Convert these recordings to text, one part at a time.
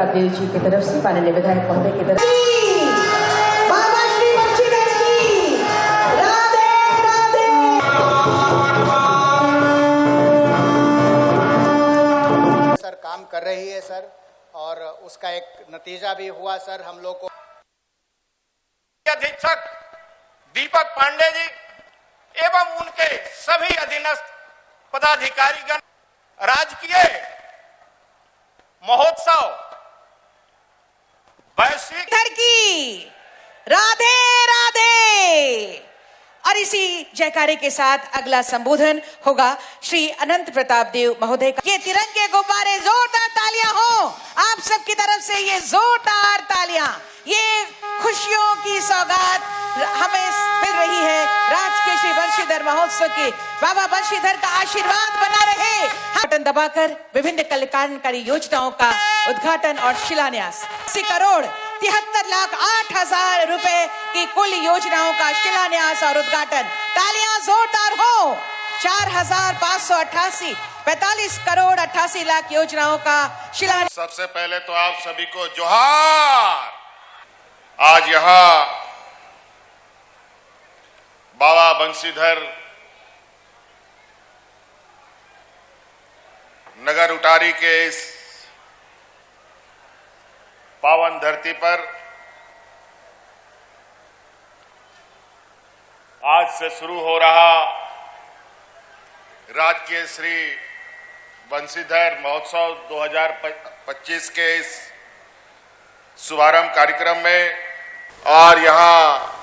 प्रताप देव जी की तरफ से माननीय विधायक महोदय की तरफ सर काम कर रही है सर, और उसका एक नतीजा भी हुआ सर हम लोग को। अधीक्षक दीपक पांडे जी एवं उनके सभी अधीनस्थ पदाधिकारीगण राजकीय महोत्सव वैश्विक की राधे राधे। और इसी जयकारे के साथ अगला संबोधन होगा श्री अनंत प्रताप देव महोदय का। ये तिरंगे गुब्बारे, जोरदार तालियां हो आप सबकी तरफ से, ये जोरदार तालियां, ये खुशियों की सौगात हमें मिल रही है राजकीय श्री बंशीधर महोत्सव की। बाबा बंशीधर का आशीर्वाद बना रहे। बटन दबाकर विभिन्न कल्याणकारी योजनाओं का उद्घाटन और शिलान्यास। 80,73,08,000 रुपए की कुल योजनाओं का शिलान्यास और उद्घाटन। तालियां जोरदार हो। 4,588 45 करोड़ 88 लाख योजनाओं का शिलान्यास। सबसे पहले तो आप सभी को जोहार। आज यहाँ बाबा बंशीधर नगर उटारी के इस पावन धरती पर आज से शुरू हो रहा राजकीय श्री बंशीधर महोत्सव 2025 के इस शुभारंभ कार्यक्रम में, और यहाँ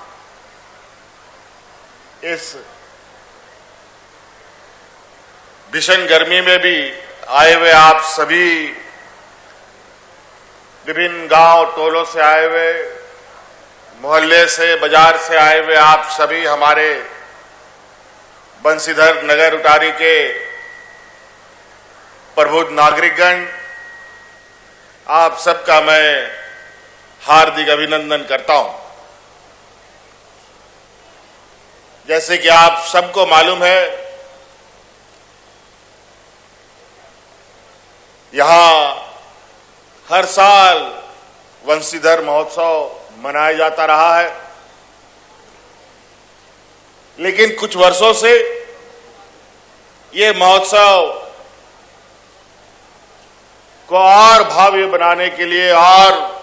इस भीषण गर्मी में भी आए हुए आप सभी विभिन्न गांव टोलों से आए हुए, मोहल्ले से, बाजार से आए हुए आप सभी हमारे बंशीधर नगर उटारी के प्रबुद्ध नागरिकगण, आप सबका मैं हार्दिक अभिनंदन करता हूं। जैसे कि आप सबको मालूम है, यहां हर साल बंशीधर महोत्सव मनाया जाता रहा है, लेकिन कुछ वर्षों से ये महोत्सव को और भव्य बनाने के लिए और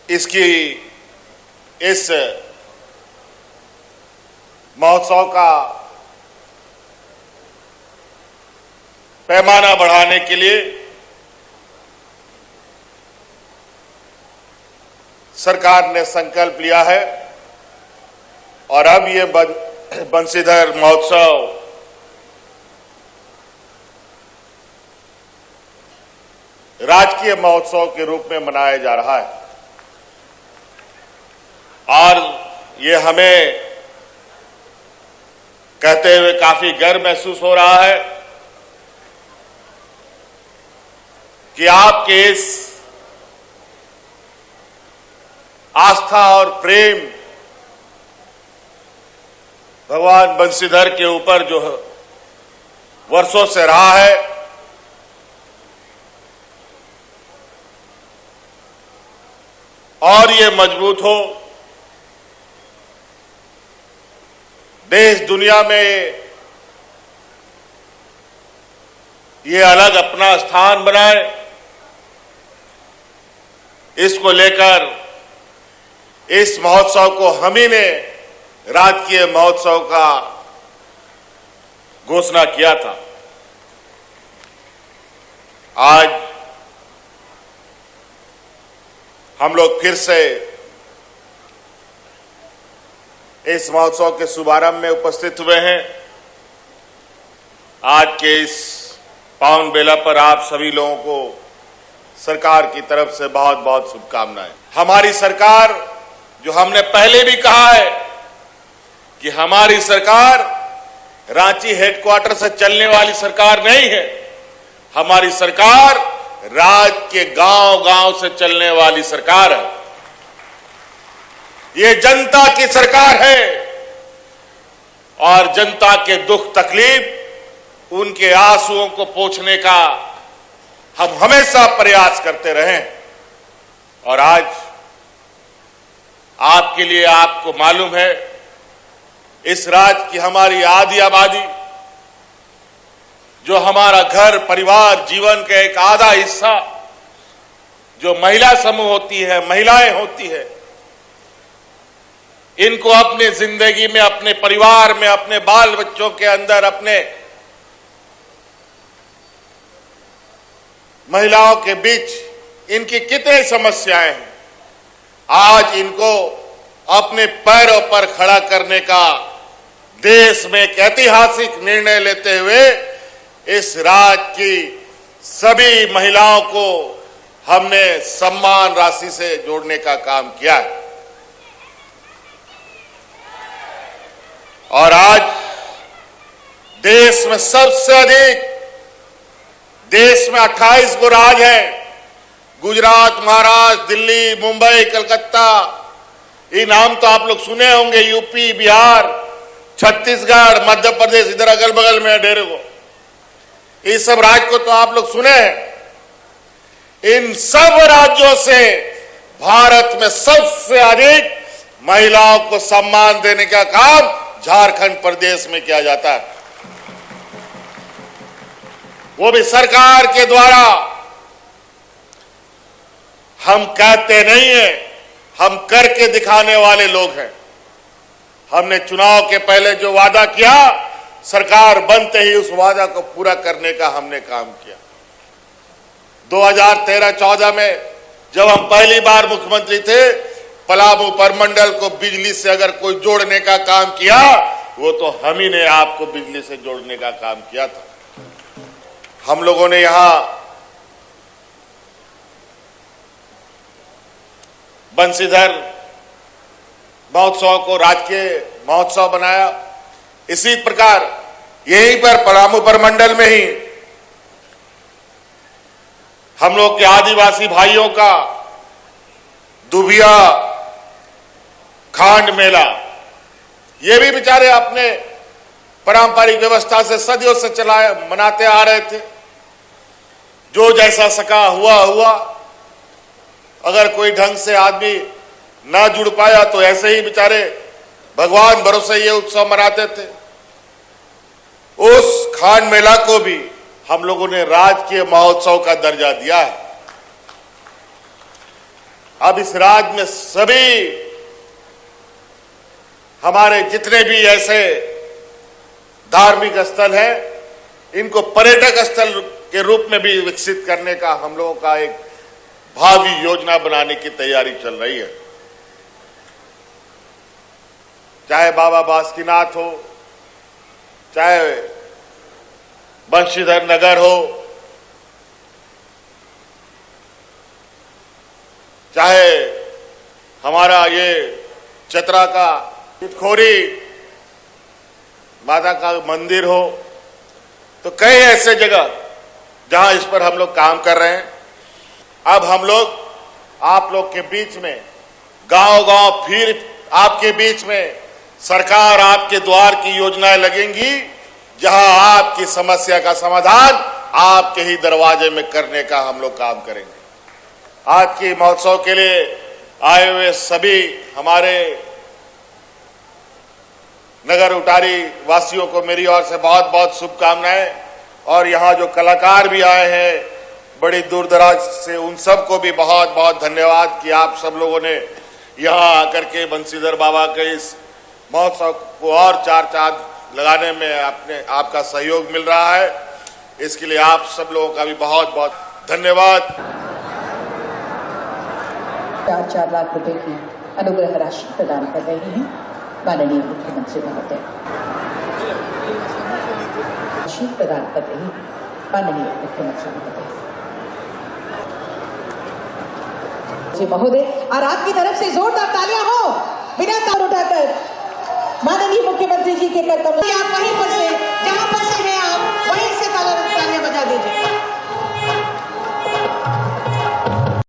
इस महोत्सव का पैमाना बढ़ाने के लिए सरकार ने संकल्प लिया है, और अब ये बंशीधर महोत्सव राजकीय महोत्सव के रूप में मनाया जा रहा है। और ये हमें कहते हुए काफी गर्व महसूस हो रहा है कि आपके इस आस्था और प्रेम भगवान बंशीधर के ऊपर जो वर्षों से रहा है, और ये मजबूत हो, देश दुनिया में ये अलग अपना स्थान बनाए, इसको लेकर इस महोत्सव को हम ही ने राजकीय महोत्सव का घोषणा किया था। आज हम लोग फिर से इस महोत्सव के शुभारंभ में उपस्थित हुए हैं। आज के इस पावन बेला पर आप सभी लोगों को सरकार की तरफ से बहुत बहुत शुभकामनाएं। हमारी सरकार, जो हमने पहले भी कहा है कि हमारी सरकार रांची हेडक्वार्टर से चलने वाली सरकार नहीं है, हमारी सरकार राज्य के गांव-गांव से चलने वाली सरकार है। ये जनता की सरकार है, और जनता के दुख तकलीफ उनके आंसुओं को पोंछने का हम हमेशा प्रयास करते रहे। और आज आपके लिए, आपको मालूम है, इस राज्य की हमारी आधी आबादी, जो हमारा घर परिवार जीवन का एक आधा हिस्सा जो महिला समूह होती है, महिलाएं होती है, इनको अपने जिंदगी में, अपने परिवार में, अपने बाल बच्चों के अंदर, अपने महिलाओं के बीच इनकी कितनी समस्याएं हैं। आज इनको अपने पैरों पर खड़ा करने का देश में एक ऐतिहासिक निर्णय लेते हुए इस राज्य की सभी महिलाओं को हमने सम्मान राशि से जोड़ने का काम किया है। और आज देश में सबसे अधिक, देश में 28 गो राज्य हैं, गुजरात, महाराष्ट्र, दिल्ली, मुंबई, कलकत्ता, ये नाम तो आप लोग सुने होंगे, यूपी, बिहार, छत्तीसगढ़, मध्य प्रदेश, इधर अगल बगल में डेरे को, इस सब राज्य को तो आप लोग सुने हैं। इन सब राज्यों से भारत में सबसे अधिक महिलाओं को सम्मान देने का काम झारखंड प्रदेश में किया जाता है, वो भी सरकार के द्वारा। हम कहते नहीं हैं, हम करके दिखाने वाले लोग हैं। हमने चुनाव के पहले जो वादा किया, सरकार बनते ही उस वादा को पूरा करने का हमने काम किया। 2013-14 में जब हम पहली बार मुख्यमंत्री थे, पलामू परमंडल को बिजली से अगर कोई जोड़ने का काम किया, वो तो हम ही ने आपको बिजली से जोड़ने का काम किया था। हम लोगों ने यहां बंशीधर महोत्सव को राजकीय महोत्सव बनाया। इसी प्रकार यहीं पर पलामू परमंडल में ही हम लोग के आदिवासी भाइयों का दुबिया खांड मेला, ये भी बेचारे अपने पारंपरिक व्यवस्था से सदियों से मनाते आ रहे थे। जो जैसा सका हुआ। अगर कोई ढंग से आदमी ना जुड़ पाया तो ऐसे ही बेचारे भगवान भरोसे ये उत्सव मनाते थे। उस खांड मेला को भी हम लोगों ने राजकीय महोत्सव का दर्जा दिया है। अब इस राज्य में सभी हमारे जितने भी ऐसे धार्मिक स्थल हैं, इनको पर्यटक स्थल के रूप में भी विकसित करने का हम लोगों का एक भावी योजना बनाने की तैयारी चल रही है। चाहे बाबा बासुकीनाथ हो, चाहे बंशीधर नगर हो, चाहे हमारा ये चतरा का इटखोरी माता का मंदिर हो, तो कई ऐसे जगह जहां इस पर हम लोग काम कर रहे हैं। अब हम लोग आप लोग के बीच में गांव-गांव फिर आपके बीच में सरकार आपके द्वार की योजनाएं लगेंगी, जहां आपकी समस्या का समाधान आपके ही दरवाजे में करने का हम लोग काम करेंगे। आज के महोत्सव के लिए आए हुए सभी हमारे नगर उटारी वासियों को मेरी ओर से बहुत बहुत शुभकामनाएं। और यहाँ जो कलाकार भी आए हैं बड़ी दूर दराज से, उन सबको भी बहुत बहुत धन्यवाद कि आप सब लोगों ने यहाँ आकर के बंशीधर बाबा के इस महोत्सव को और चार चांद लगाने में आपका सहयोग मिल रहा है। इसके लिए आप सब लोगों का भी बहुत बहुत धन्यवाद। 4 लाख रुपए की अनुग्रह राशि प्रदान कर रही हैं माननीय मुख्यमंत्री महोदय। राशि प्रदान कर रही है माननीय मुख्यमंत्री महोदय। जी महोदय, और आपकी तरफ से जोरदार तालियां हो, बिना तार उठाकर माननीय मुख्यमंत्री जी के कर कमल। आप वहीं पर से जहां पर से